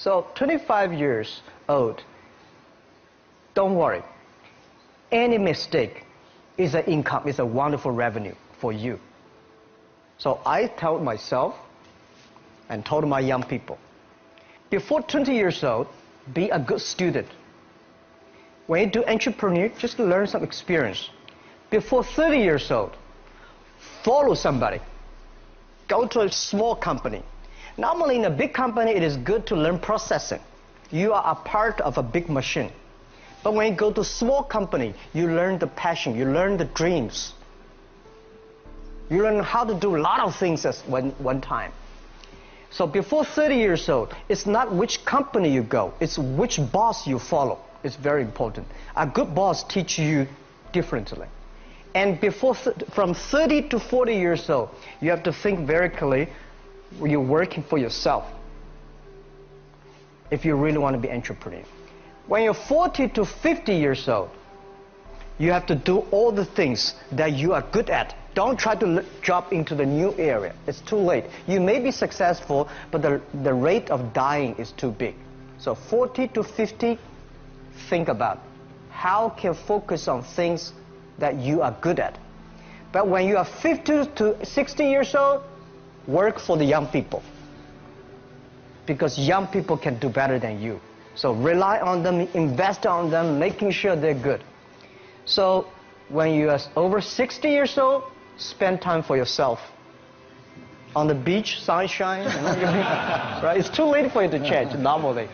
So 25 years old, don't worry. Any mistake is an income, is a wonderful revenue for you. So I told myself and told my young people, before 20 years old, be a good student. When you do entrepreneur, just learn some experience. Before 30 years old, follow somebody. Go to a small company. Normally in a big company, it is good to learn processing. You are a part of a big machine. But when you go to a small company, you learn the passion, you learn the dreams. You learn how to do a lot of things at one time. So before 30 years old, it's not which company you go, it's which boss you follow. It's very important. A good boss teaches you differently. And from 30 to 40 years old, you have to think very clearly, you're working for yourself if you really want to be an entrepreneur. When you're 40 to 50 years old, you have to do all the things that you are good at. Don't try to jump into the new area. It's too late. You may be successful, but the rate of dying is too big. So 40 to 50, think about how can focus on things that you are good at. But when you are 50 to 60 years old, work for the young people. Because young people can do better than you. So rely on them, invest on them, making sure they're good. So when you are over 60 years old, spend time for yourself. On the beach, sunshine, right? It's too late for you to change normally.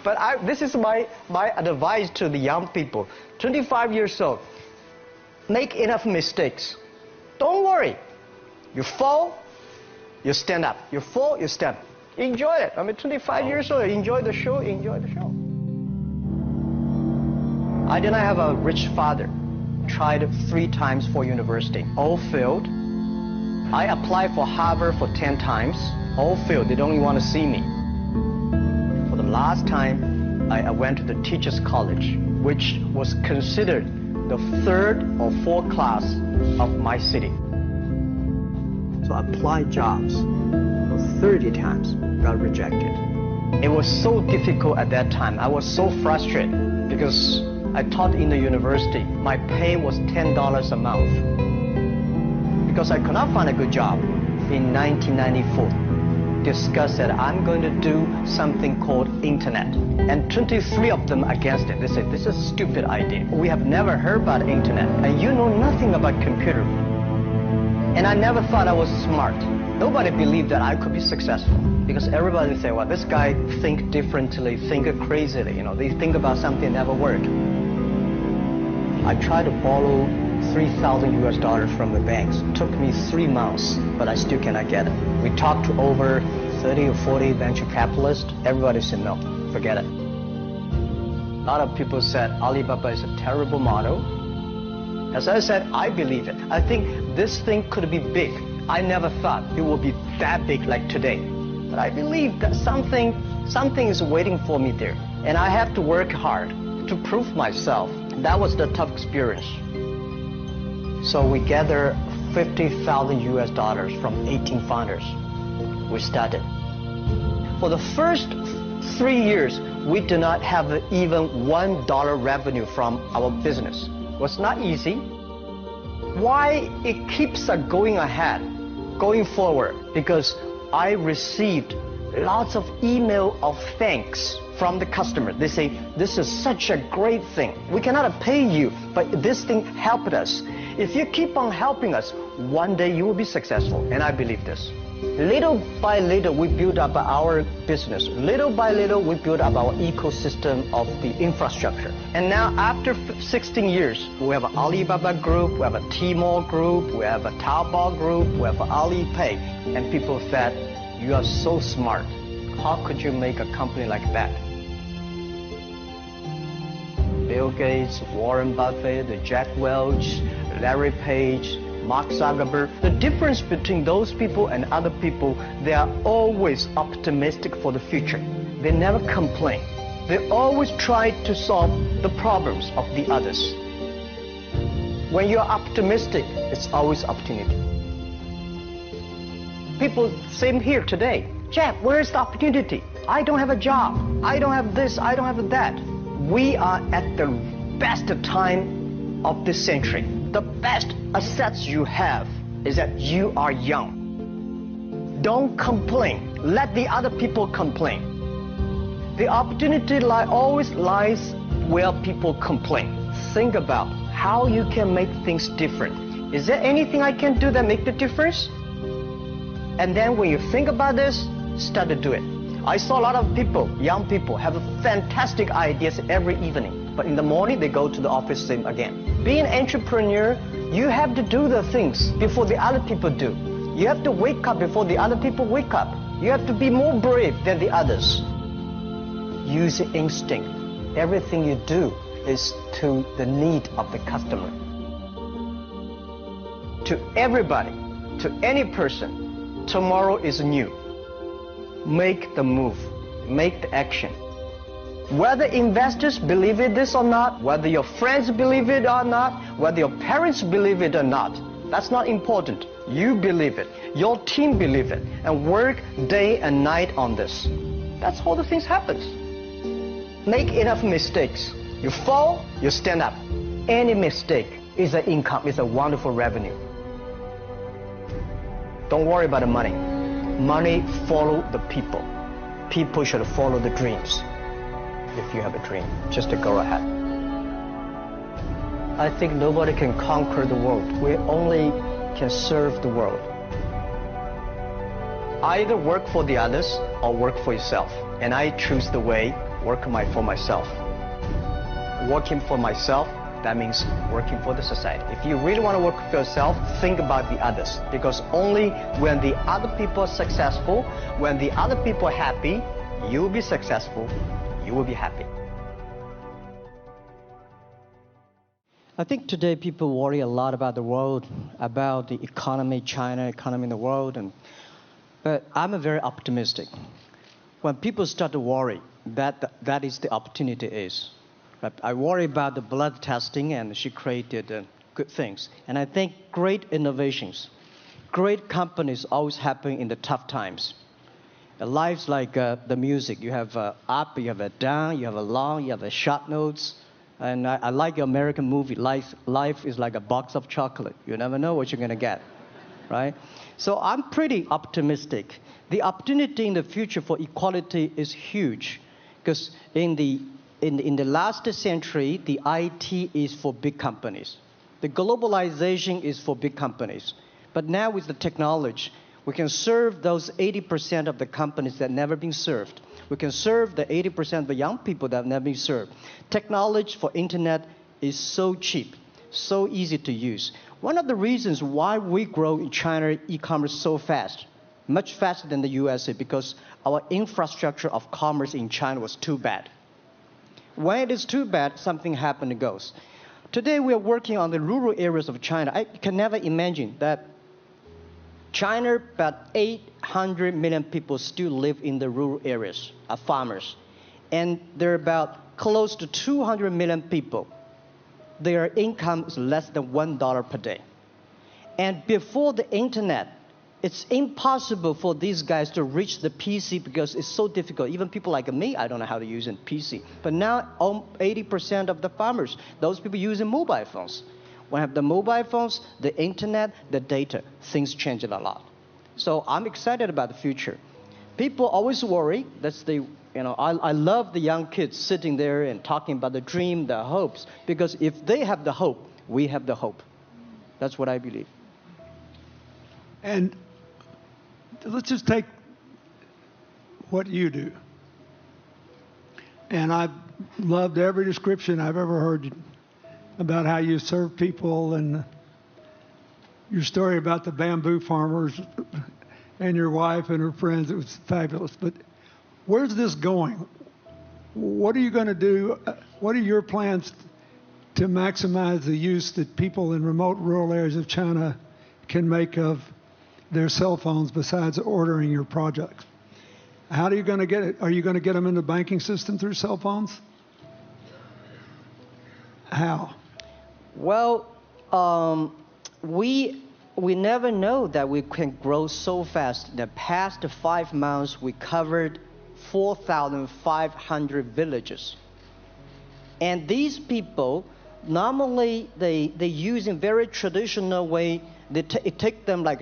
But this is my advice to the young people. 25 years old, make enough mistakes. Don't worry. You fall, you stand up. You fall, you stand up. Enjoy it. I mean, 25 years old, enjoy the show, enjoy the show. I did not have a rich father. Tried 3 times for university, all failed. I applied for Harvard for 10 times, all failed. They don't even want to see me. For the last time, I went to the teachers' college, which was considered the 3rd or 4th class of my city. So I applied jobs for 30 times, got rejected. It was so difficult at that time. I was so frustrated because I taught in the university. My pay was $10 a month. Because I could not find a good job in 1994. Discussed that I'm going to do something called internet. And 23 of them against it. They said, this is a stupid idea. We have never heard about internet. And you know nothing about computer. And I never thought I was smart. Nobody believed that I could be successful. Because everybody say, well, this guy think differently, think crazily. You know, they think about something that never worked. I tried to borrow $3,000 US from the banks. It took me 3 months, but I still cannot get it. We talked to over 30 or 40 venture capitalists. Everybody said, no, forget it. A lot of people said Alibaba is a terrible model. As I said, I believe it. I think this thing could be big. I never thought it would be that big like today. But I believe that something is waiting for me there. And I have to work hard to prove myself. That was the tough experience. So we gathered $50,000 US from 18 founders. We started. For the first 3 years, we did not have even $1 revenue from our business. It was not easy. Why it keeps going ahead, going forward? Because I received lots of email of thanks from the customer. They say, this is such a great thing. We cannot pay you, but this thing helped us. If you keep on helping us, one day you will be successful. And I believe this. Little by little, we build up our business. Little by little, we build up our ecosystem of the infrastructure. And now, after 16 years, we have an Alibaba group, we have a Tmall group, we have a Taobao group, we have Alipay. And people said, you are so smart. How could you make a company like that? Bill Gates, Warren Buffett, Jack Welch, Larry Page, Mark Zuckerberg. The difference between those people and other people, they are always optimistic for the future. They never complain. They always try to solve the problems of the others. When you're optimistic, it's always opportunity. People, same here today. Jeff, where is the opportunity? I don't have a job. I don't have this. I don't have that. We are at the best time of this century. The best assets you have is that you are young. Don't complain. Let the other people complain. The opportunity always lies where people complain. Think about how you can make things different. Is there anything I can do that make the difference? And then when you think about this, start to do it. I saw a lot of people, young people, have fantastic ideas every evening. But in the morning, they go to the office same again. Being an entrepreneur, you have to do the things before the other people do. You have to wake up before the other people wake up. You have to be more brave than the others. Use instinct. Everything you do is to the need of the customer. To everybody, to any person, tomorrow is new. Make the move, make the action. Whether investors believe it this or not, whether your friends believe it or not, whether your parents believe it or not, that's not important. You believe it, your team believe it, and work day and night on this. That's how the things happen. Make enough mistakes. You fall, you stand up. Any mistake is an income, is a wonderful revenue. Don't worry about the money. Money follow the people. People should follow the dreams. If you have a dream, just to go ahead. I think nobody can conquer the world. We only can serve the world. Either work for the others or work for yourself. And I choose the way, work for myself. Working for myself, that means working for the society. If you really want to work for yourself, think about the others. Because only when the other people are successful, when the other people are happy, you will be successful, you will be happy. I think today people worry a lot about the world, about the economy, China, economy in the world. But I'm very optimistic. When people start to worry, that is the opportunity is. I worry about the blood testing, and she created good things. And I think great innovations, great companies always happen in the tough times. Life's like the music. You have up, you have a down, you have a long, you have a short notes. And I like your American movie, Life is like a box of chocolate. You never know what you're going to get, right? So I'm pretty optimistic. The opportunity in the future for equality is huge, because in the last century, the IT is for big companies. The globalization is for big companies. But now with the technology, we can serve those 80% of the companies that never been served. We can serve the 80% of the young people that have never been served. Technology for internet is so cheap, so easy to use. One of the reasons why we grow in China e-commerce so fast, much faster than the USA, because our infrastructure of commerce in China was too bad. When it is too bad, something happens and goes. Today we are working on the rural areas of China. I can never imagine that China, about 800 million people still live in the rural areas, are farmers. And there are about close to 200 million people. Their income is less than $1 per day. And before the internet, it's impossible for these guys to reach the PC because it's so difficult. Even people like me, I don't know how to use a PC. But now 80% of the farmers, those people using mobile phones. When you have the mobile phones, the internet, the data, things change a lot. So I'm excited about the future. People always worry. I love the young kids sitting there and talking about the dream, the hopes, because if they have the hope, we have the hope. That's what I believe. And let's just take what you do. And I've loved every description I've ever heard about how you serve people, and your story about the bamboo farmers and your wife and her friends. It was fabulous. But where's this going? What are you going to do? What are your plans to maximize the use that people in remote rural areas of China can make of their cell phones besides ordering your products? How are you going to get it? Are you going to get them in the banking system through cell phones? How? Well, we never know that we can grow so fast. The past 5 months, we covered 4,500 villages. And these people, normally they use in very traditional way. It took them like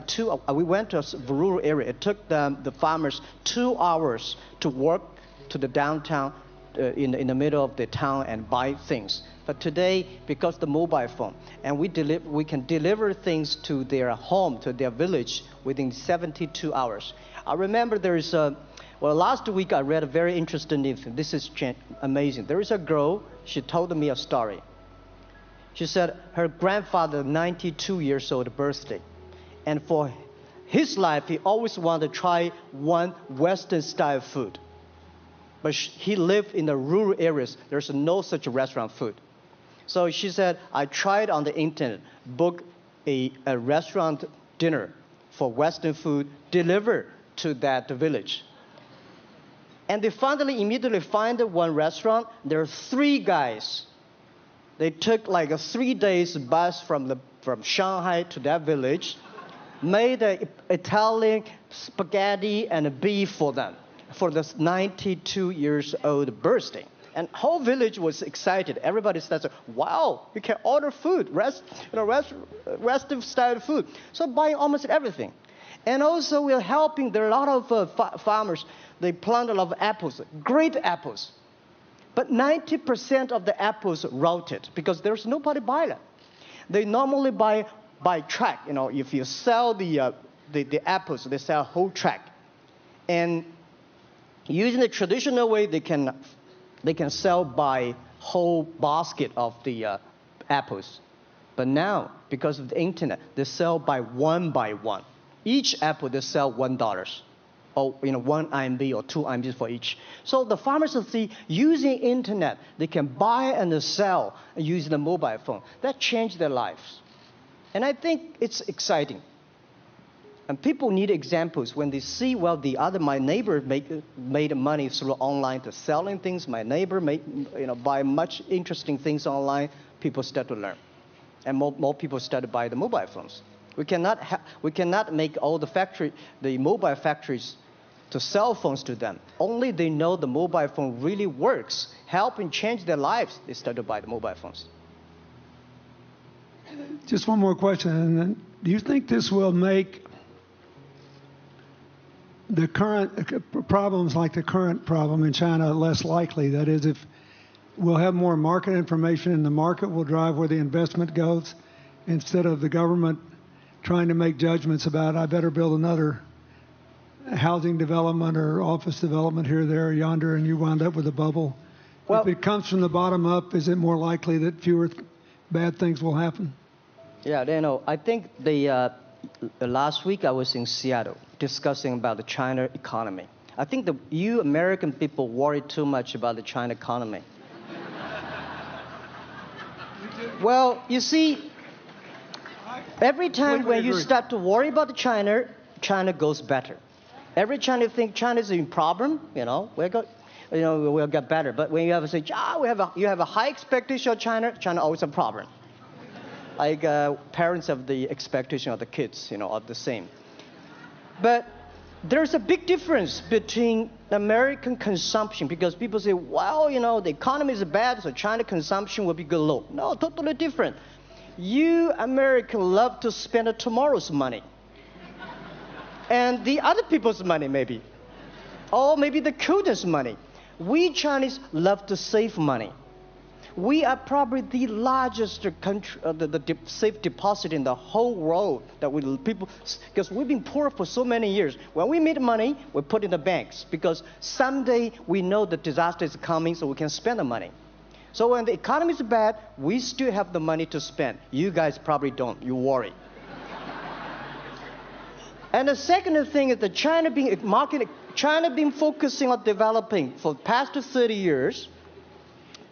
we went to a rural area. It took the farmers 2 hours to walk to the downtown in the middle of the town and buy things. But today, because the mobile phone, and we can deliver things to their home, to their village within 72 hours. I remember last week I read a very interesting news. This is amazing. There is a girl, she told me a story. She said her grandfather, 92 years old birthday. And for his life, he always wanted to try one Western style food. But he lived in the rural areas. There's no such restaurant food. So she said, I tried on the internet, book a restaurant dinner for Western food, delivered to that village. And they finally immediately find one restaurant. There are 3 guys. They took like a 3 days bus from Shanghai to that village, made an Italian spaghetti and a beef for them for this 92 years old birthday. And whole village was excited. Everybody said, wow, you can order food, Western style food. So buying almost everything. And also we're helping, there are a lot of farmers, they plant a lot of apples, great apples. But 90% of the apples rotted because there's nobody buy them. They normally buy by track. If you sell the apples, they sell whole track. And using the traditional way, they can sell by whole basket of the apples. But now, because of the internet, they sell by one. Each apple, they sell $1. Or 1 RMB or 2 RMB for each. So the farmers see using internet, they can buy and sell using the mobile phone. That changed their lives. And I think it's exciting. And people need examples when they see, my neighbor made money through online to selling things. My neighbor buy much interesting things online. People start to learn. And more people start to buy the mobile phones. We cannot make all the mobile factories to sell phones to them. Only they know the mobile phone really works, helping change their lives, they start to buy the mobile phones. Just one more question. Do you think this will make the current problems like the current problem in China less likely? That is, if we'll have more market information and the market will drive where the investment goes instead of the government trying to make judgments about, I better build another housing development or office development here, there, yonder, and you wound up with a bubble. Well, if it comes from the bottom up, is it more likely that fewer bad things will happen? Yeah, I think the last week I was in Seattle discussing about the China economy. I think you American people worry too much about the China economy. Well, you see, every time when you start to worry about China goes better. Every time you think China is in problem, we'll get better. But when you have to say, you have a high expectation of China always a problem. Like parents have the expectation of the kids, are the same. But there's a big difference between American consumption because people say, the economy is bad, so China consumption will be good low. No, totally different. You Americans love to spend tomorrow's money. And the other people's money, maybe. Or maybe the children's money. We Chinese love to save money. We are probably the largest country, the safe deposit in the whole world because we've been poor for so many years. When we make money, we put in the banks because someday we know the disaster is coming, so we can spend the money. So when the economy is bad, we still have the money to spend. You guys probably don't. You worry. And the second thing is that China been focusing on developing for the past 30 years.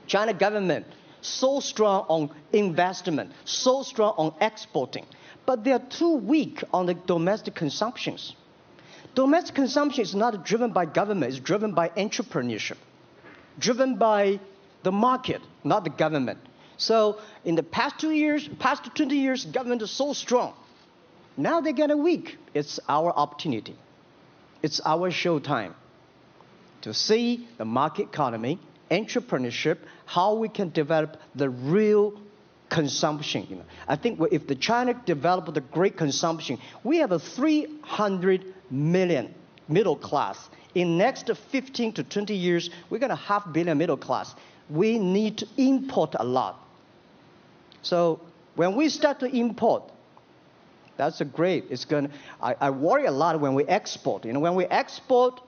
China government so strong on investment, so strong on exporting, but they are too weak on the domestic consumptions. Domestic consumption is not driven by government, it's driven by entrepreneurship, driven by the market, not the government. So in the past 20 years, government is so strong. Now they're getting weak. It's our opportunity. It's our showtime. to see the market economy, entrepreneurship, how we can develop the real consumption. I think if the China developed the great consumption, we have a 300 million middle class. In next 15 to 20 years, we're going to have 500 million middle class. We need to import a lot. So when we start to import, that's a great. I worry a lot when we export. When we export,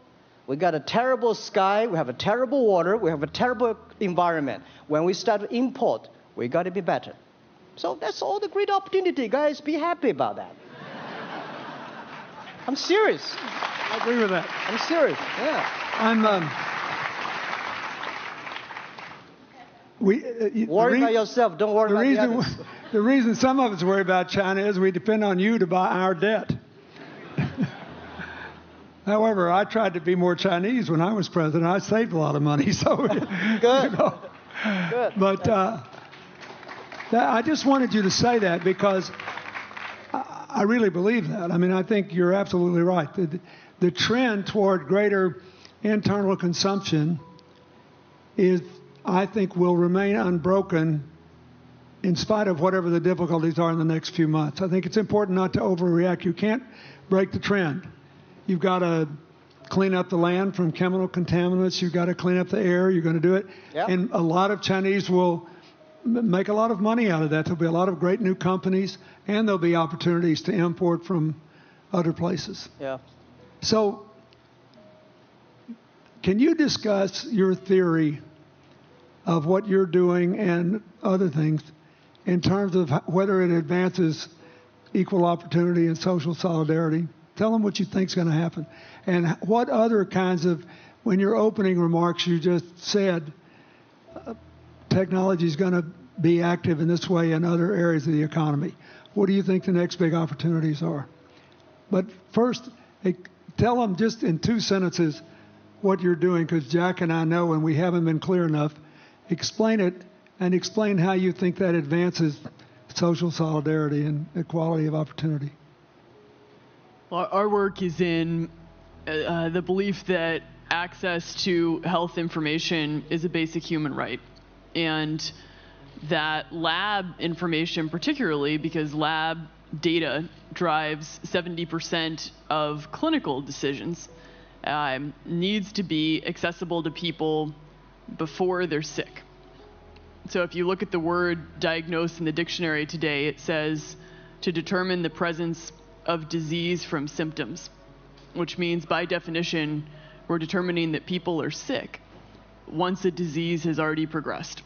we got a terrible sky, we have a terrible water, we have a terrible environment. When we start to import, we got to be better. So that's all the great opportunity, guys. Be happy about that. I'm serious. I agree with that. I'm serious. Yeah. Worry about yourself. Don't worry about the others. The reason some of us worry about China is we depend on you to buy our debt. However, I tried to be more Chinese when I was president. I saved a lot of money. So good. Good. But I just wanted you to say that because I really believe that. I mean, I think you're absolutely right. The trend toward greater internal consumption I think, will remain unbroken in spite of whatever the difficulties are in the next few months. I think it's important not to overreact. You can't break the trend. You've got to clean up the land from chemical contaminants. You've got to clean up the air. You're going to do it. Yep. And a lot of Chinese will make a lot of money out of that. There'll be a lot of great new companies, and there'll be opportunities to import from other places. Yeah. So can you discuss your theory of what you're doing and other things in terms of whether it advances equal opportunity and social solidarity? Tell them what you think is going to happen. And what other kinds of, when your opening remarks, you just said technology is going to be active in this way in other areas of the economy. What do you think the next big opportunities are? But first, tell them just in 2 sentences what you're doing, because Jack and I know, and we haven't been clear enough. Explain it, and explain how you think that advances social solidarity and equality of opportunity. Well, our work is in the belief that access to health information is a basic human right, and that lab information, particularly because lab data drives 70% of clinical decisions, needs to be accessible to people before they're sick. So if you look at the word diagnose in the dictionary today, it says to determine the presence of disease from symptoms, which means by definition, we're determining that people are sick once a disease has already progressed.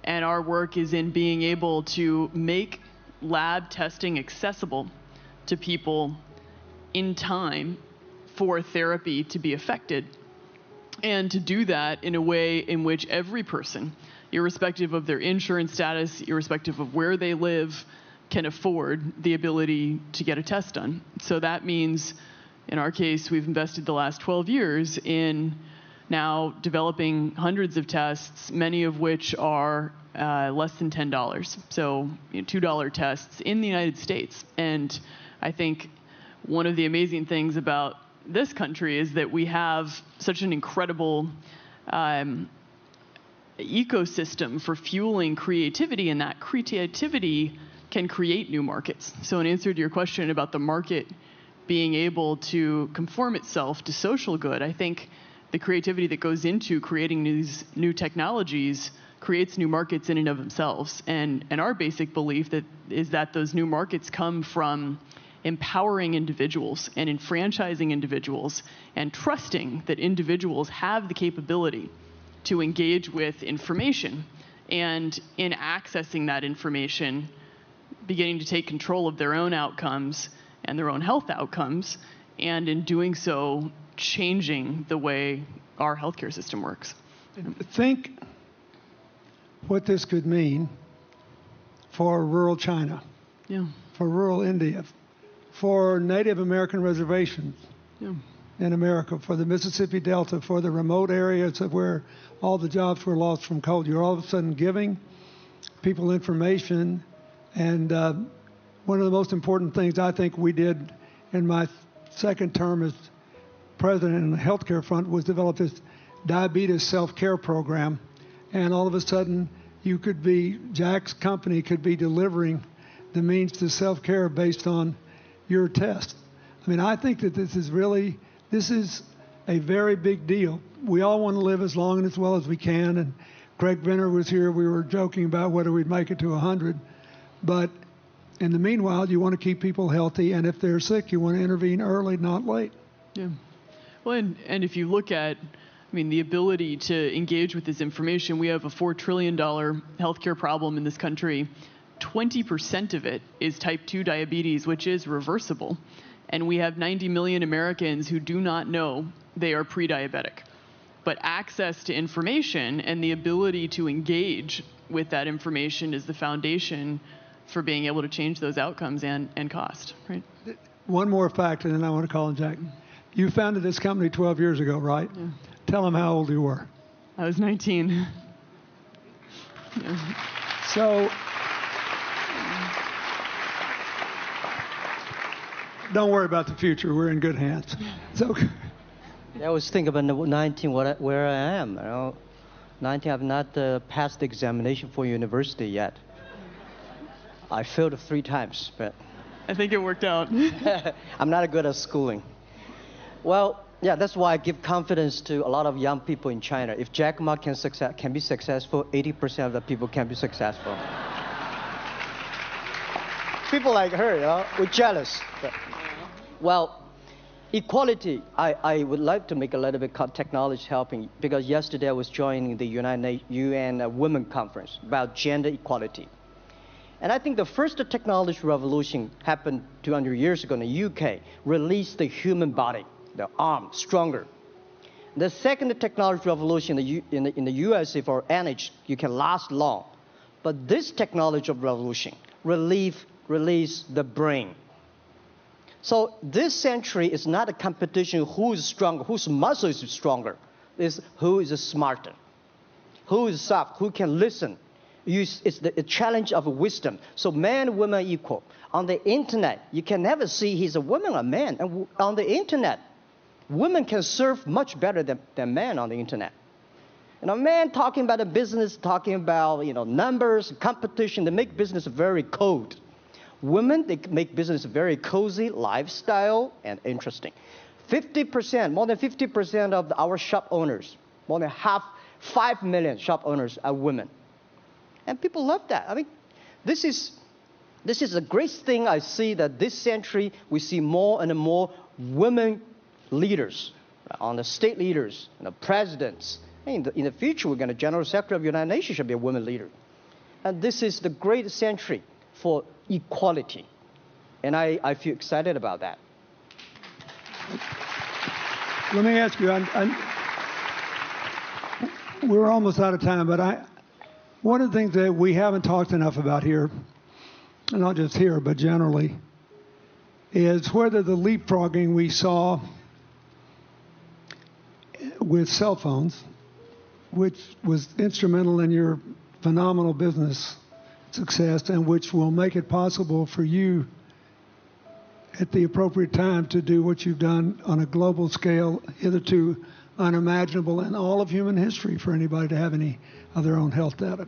And our work is in being able to make lab testing accessible to people in time for therapy to be effected. And to do that in a way in which every person, irrespective of their insurance status, irrespective of where they live, can afford the ability to get a test done. So that means, in our case, we've invested the last 12 years in now developing hundreds of tests, many of which are less than $10. So $2 tests in the United States. And I think one of the amazing things about this country is that we have such an incredible ecosystem for fueling creativity, and that creativity can create new markets. So in answer to your question about the market being able to conform itself to social good, I think the creativity that goes into creating these new technologies creates new markets in and of themselves. And our basic belief is that those new markets come from empowering individuals and enfranchising individuals and trusting that individuals have the capability to engage with information, and in accessing that information, beginning to take control of their own outcomes and their own health outcomes, and in doing so, changing the way our healthcare system works. Think what this could mean for rural China, for rural India, for Native American reservations in America, for the Mississippi Delta, for the remote areas of where all the jobs were lost from coal. You're all of a sudden giving people information. And one of the most important things I think we did in my second term as president in the healthcare front was develop this diabetes self-care program, and all of a sudden Jack's company could be delivering the means to self-care based on your test. I mean, I think that this is a very big deal. We all want to live as long and as well as we can, and Craig Venner was here. We were joking about whether we'd make it to 100, but in the meanwhile, you want to keep people healthy, and if they're sick, you want to intervene early, not late. Yeah. Well, and if you look at, the ability to engage with this information, we have a $4 trillion healthcare problem in this country. 20% of it is type 2 diabetes, which is reversible. And we have 90 million Americans who do not know they are pre-diabetic. But access to information and the ability to engage with that information is the foundation for being able to change those outcomes and cost, right? One more fact, and then I want to call on Jack. You founded this company 12 years ago, right? Yeah. Tell them how old you were. I was 19. Yeah. So, don't worry about the future. We're in good hands. So, I was thinking about 19, where I am. 19, I've not passed the examination for university yet. I failed 3 times, but I think it worked out. I'm not good at schooling. Well, yeah, that's why I give confidence to a lot of young people in China. If Jack Ma can be successful, 80% of the people can be successful. People like her, we're jealous. But, well, equality, I would like to make a little bit of technology helping, because yesterday I was joining the UN Women Conference about gender equality. And I think the first technology revolution happened 200 years ago in the UK, released the human body, the arm, stronger. The second technology revolution in the USA for energy, you can last long. But this technology revolution release the brain. So this century is not a competition who is stronger, whose muscle is stronger. It's who is smarter, who is soft, who can listen. It's the challenge of wisdom. So man and woman are equal. On the internet, you can never see he's a woman or a man. And on the internet, women can serve much better than men on the internet. Men talking about the business, talking about numbers, competition, they make business very cold. Women, they make business very cozy, lifestyle, and interesting. 50%, more than 50% of our shop owners, more than 5 million shop owners are women. And people love that. This is a great thing. I see that this century we see more and more women leaders, on the state leaders, presidents. In the future, we're going to General Secretary of the United Nations should be a woman leader. And this is the great century for equality. And I feel excited about that. Let me ask you, we're almost out of time, but one of the things that we haven't talked enough about here, and not just here, but generally, is whether the leapfrogging we saw with cell phones, which was instrumental in your phenomenal business success and which will make it possible for you at the appropriate time to do what you've done on a global scale, hitherto unimaginable in all of human history for anybody to have any of their own health data.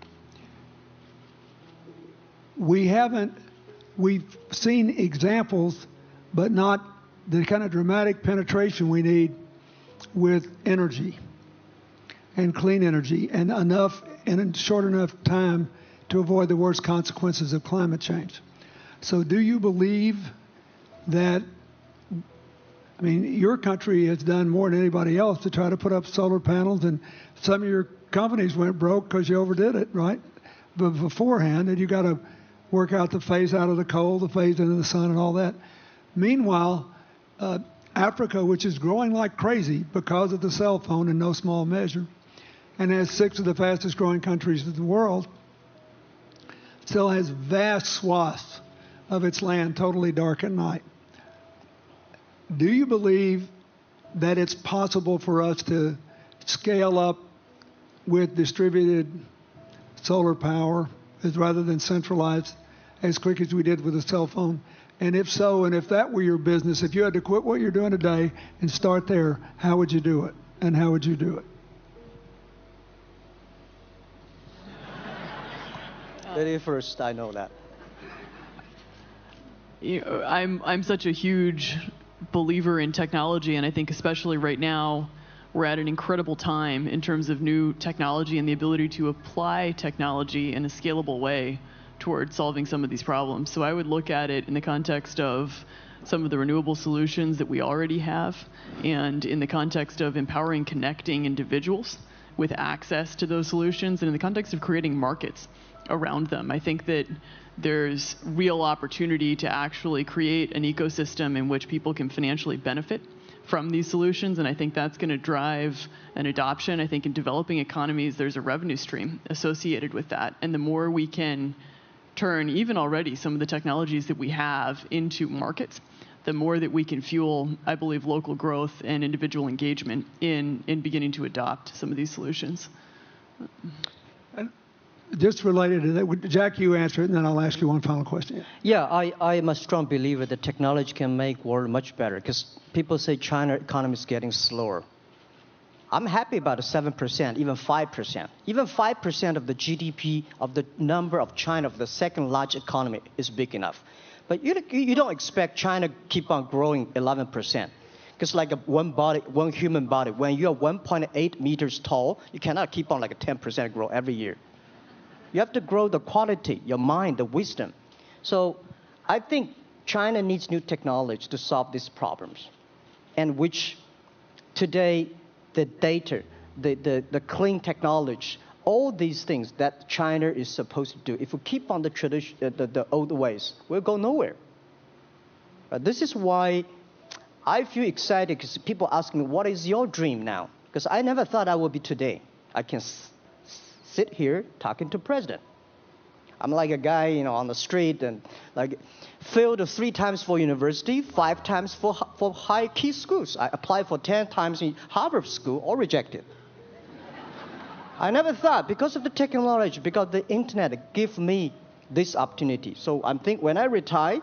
We've seen examples, but not the kind of dramatic penetration we need with energy and clean energy and enough in short enough time to avoid the worst consequences of climate change. So do you believe that, your country has done more than anybody else to try to put up solar panels, and some of your companies went broke because you overdid it, right? But beforehand, and you got to work out the phase out of the coal, the phase into the sun and all that. Meanwhile, Africa, which is growing like crazy because of the cell phone in no small measure, and has 6 of the fastest growing countries in the world, still has vast swaths of its land totally dark at night. Do you believe that it's possible for us to scale up with distributed solar power rather than centralized as quick as we did with the cell phone? And if so, and if that were your business, if you had to quit what you're doing today and start there, how would you do it? And how would you do it? Very first, I know that. I'm such a huge believer in technology, and I think especially right now, we're at an incredible time in terms of new technology and the ability to apply technology in a scalable way towards solving some of these problems. So I would look at it in the context of some of the renewable solutions that we already have, and in the context of empowering, connecting individuals with access to those solutions, and in the context of creating markets around them. I think that there's real opportunity to actually create an ecosystem in which people can financially benefit from these solutions, and I think that's going to drive an adoption. I think in developing economies, there's a revenue stream associated with that, and the more we can turn even already some of the technologies that we have into markets, the more that we can fuel, I believe, local growth and individual engagement in beginning to adopt some of these solutions. Just related to that, Jack, you answer it, and then I'll ask you one final question. Yeah, I am a strong believer that technology can make world much better, because people say China economy is getting slower. I'm happy about the 7%, even 5%. Even 5% of the GDP of the number of China, of the second largest economy, is big enough. But you don't expect China to keep on growing 11%. Because like one human body, when you're 1.8 meters tall, you cannot keep on like a 10% growth every year. You have to grow the quality, your mind, the wisdom. So I think China needs new technology to solve these problems, and which today the data, the clean technology, all these things that China is supposed to do, if we keep on the tradition, the old ways, we'll go nowhere. This is why I feel excited, because people ask me, what is your dream now? Because I never thought I would be today. I can sit here talking to president. I'm like a guy, on the street, and like failed 3 times for university, 5 times for high key schools. I applied for 10 times in Harvard school, all rejected. I never thought, because of the technology, because the internet gave me this opportunity. So I think when I retire,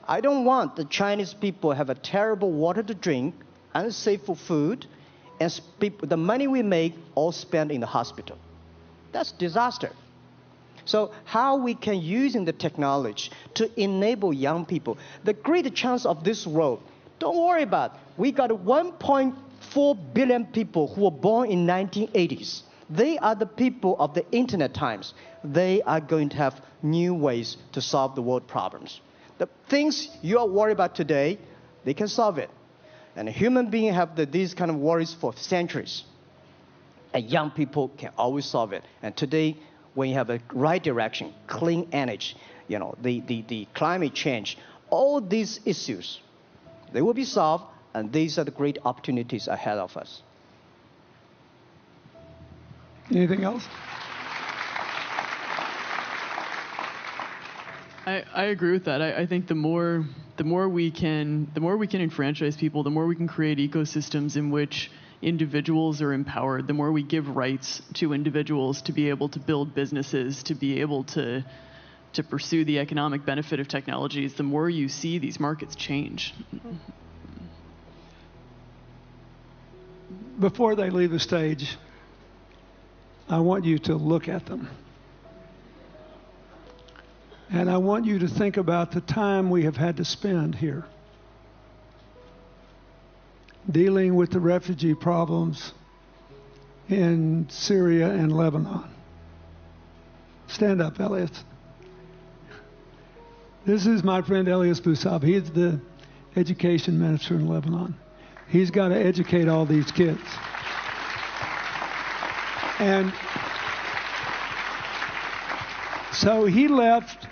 I don't want the Chinese people have a terrible water to drink, unsafe for food, and the money we make all spent in the hospital. That's disaster. So how we can use the technology to enable young people. The great chance of this world, don't worry about it. We got 1.4 billion people who were born in 1980s. They are the people of the internet times. They are going to have new ways to solve the world problems. The things you are worried about today, they can solve it. And human beings have these kind of worries for centuries. And young people can always solve it. And today, when you have a right direction, clean energy, the climate change, all these issues, they will be solved, and these are the great opportunities ahead of us. Anything else? I agree with that. I think the more we can enfranchise people, the more we can create ecosystems in which individuals are empowered, the more we give rights to individuals to be able to build businesses, to be able to pursue the economic benefit of technologies, the more you see these markets change. Before they leave the stage, I want you to look at them. And I want you to think about the time we have had to spend here dealing with the refugee problems in Syria and Lebanon. Stand up, Elias. This is my friend Elias Bousab. He's the education minister in Lebanon. He's got to educate all these kids. And so he left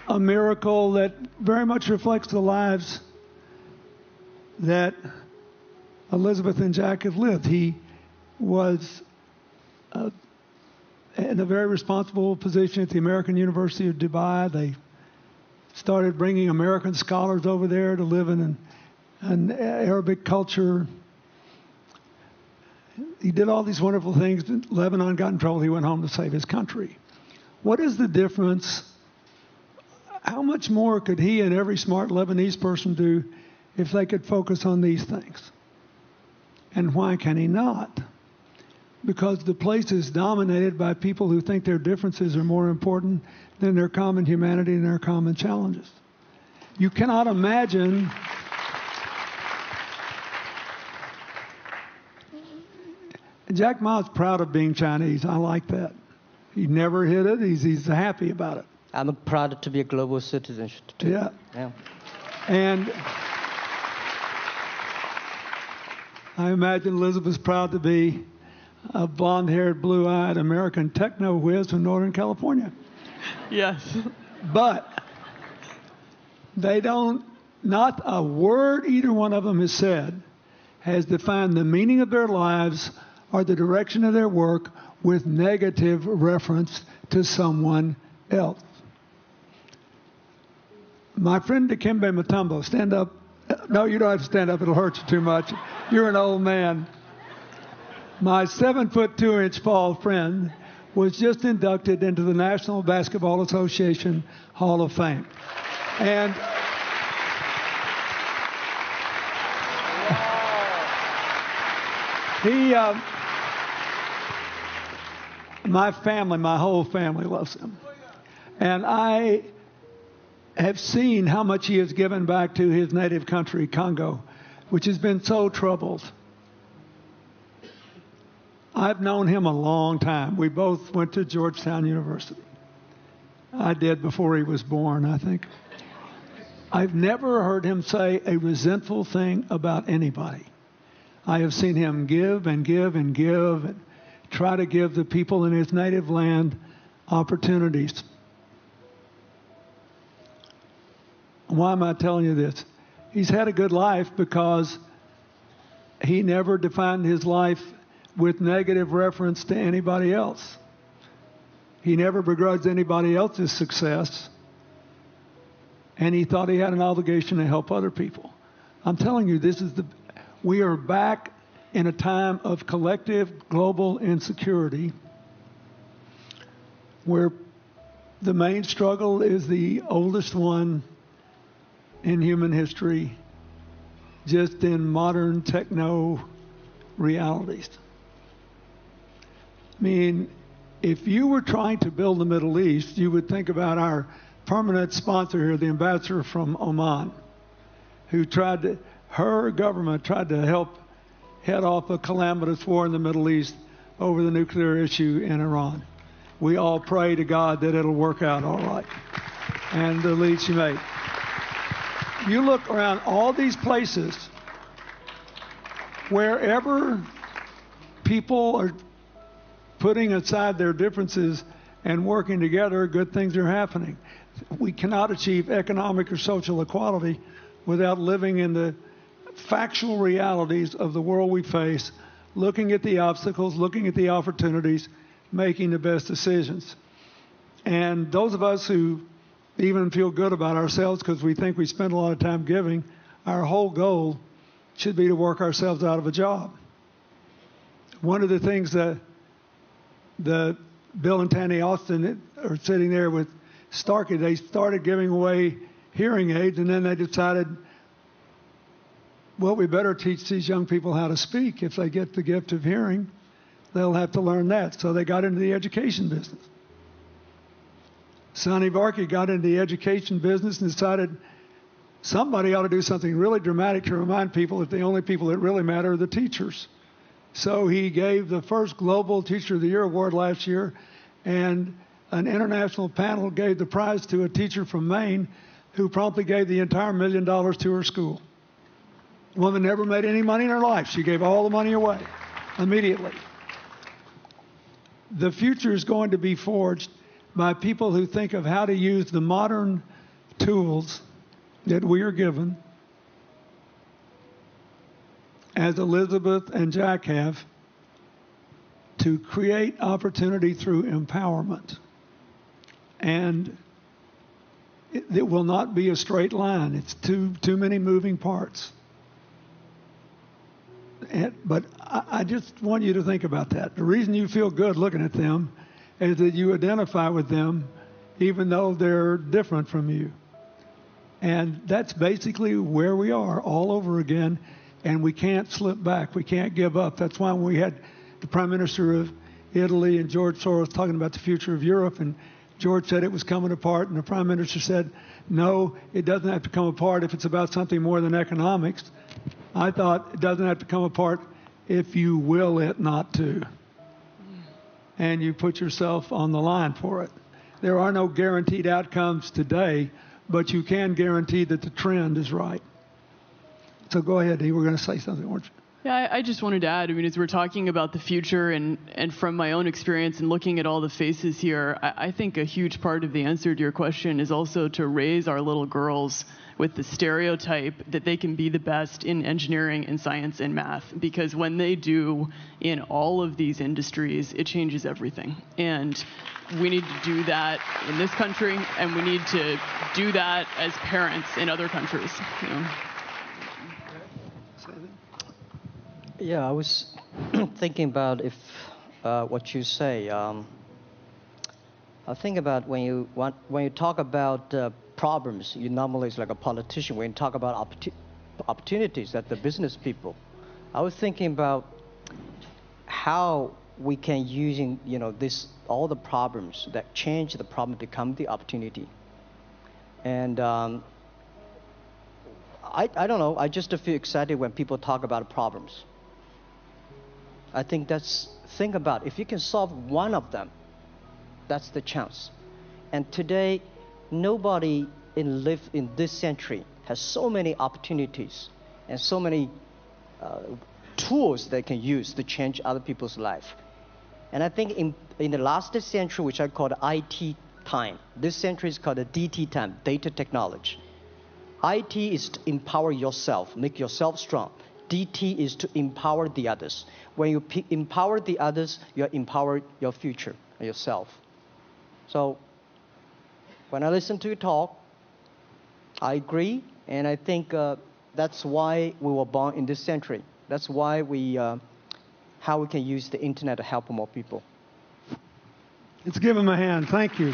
a miracle that very much reflects the lives that Elizabeth and Jack have lived. He was in a very responsible position at the American University of Dubai. They started bringing American scholars over there to live in an Arabic culture. He did all these wonderful things. Lebanon got in trouble. He went home to save his country. What is the difference? How much more could he and every smart Lebanese person do if they could focus on these things? And why can he not? because the place is dominated by people who think their differences are more important than their common humanity and their common challenges. You cannot imagine Jack Ma's proud of being Chinese. I like that. He never hid it. He's happy about it. I'm proud to be a global citizen too. Yeah. Yeah. And I imagine Elizabeth's proud to be a blonde-haired, blue-eyed American techno whiz from Northern California. Yes. But they don't, not a word either one of them has said has defined the meaning of their lives or the direction of their work with negative reference to someone else. My friend Dikembe Mutombo, stand up. No, you don't have to stand up. It'll hurt you too much. You're an old man. My 7'2" tall friend was just inducted into the National Basketball Association Hall of Fame. And my whole family loves him. And I have seen how much he has given back to his native country, Congo, which has been so troubled. I've known him a long time. We both went to Georgetown University. I did before he was born, I think. I've never heard him say a resentful thing about anybody. I have seen him give and give and give and try to give the people in his native land opportunities. Why am I telling you this? He's had a good life because he never defined his life with negative reference to anybody else. He never begrudged anybody else's success, and he thought he had an obligation to help other people. I'm telling you, we are back in a time of collective global insecurity where the main struggle is the oldest one in human history, just in modern techno realities. I mean, if you were trying to build the Middle East, you would think about our permanent sponsor here, the ambassador from Oman, who her government tried to help head off a calamitous war in the Middle East over the nuclear issue in Iran. We all pray to God that it'll work out all right. And the lead she made. You look around all these places, wherever people are putting aside their differences and working together, good things are happening. We cannot achieve economic or social equality without living in the factual realities of the world we face, looking at the obstacles, looking at the opportunities, making the best decisions. And those of us who even feel good about ourselves because we think we spend a lot of time giving, our whole goal should be to work ourselves out of a job. One of the things that Bill and Tanny Austin are sitting there with Starkey, they started giving away hearing aids, and then they decided, well, we better teach these young people how to speak. If they get the gift of hearing, they'll have to learn that. So they got into the education business. Sonny Varkey got into the education business and decided somebody ought to do something really dramatic to remind people that the only people that really matter are the teachers. So he gave the first Global Teacher of the Year award last year, and an international panel gave the prize to a teacher from Maine who promptly gave the entire $1 million to her school. The woman never made any money in her life. She gave all the money away immediately. The future is going to be forged by people who think of how to use the modern tools that we are given, as Elizabeth and Jack have, to create opportunity through empowerment. And it will not be a straight line. It's too many moving parts. But I just want you to think about that. The reason you feel good looking at them is that you identify with them even though they're different from you. And that's basically where we are all over again, and we can't slip back. We can't give up. That's why when we had the Prime Minister of Italy and George Soros talking about the future of Europe, and George said it was coming apart, and the Prime Minister said, no, it doesn't have to come apart if it's about something more than economics. I thought it doesn't have to come apart if you will it not to. And you put yourself on the line for it. There are no guaranteed outcomes today, but you can guarantee that the trend is right. So go ahead, you were going to say something, weren't you? Yeah, I just wanted to add, I mean, as we're talking about the future and from my own experience and looking at all the faces here, I think a huge part of the answer to your question is also to raise our little girls with the stereotype that they can be the best in engineering and science and math, because when they do in all of these industries, it changes everything. And we need to do that in this country, and we need to do that as parents in other countries. You know? Yeah, I was thinking about if what you say. I think about when you talk about problems, you normally is like a politician. When you talk about opportunities, that the business people. I was thinking about how we can using this all the problems that change the problem become the opportunity. And I don't know. I just feel excited when people talk about problems. I think think about if you can solve one of them, that's the chance. And today, nobody live in this century has so many opportunities and so many tools they can use to change other people's life. And I think in the last century, which I call the IT time, this century is called the DT time, data technology. IT is to empower yourself, make yourself strong. DT is to empower the others. When you empower the others, you empower your future, yourself. So when I listen to you talk, I agree, and I think that's why we were born in this century. That's why how we can use the internet to help more people. Let's give him a hand. Thank you.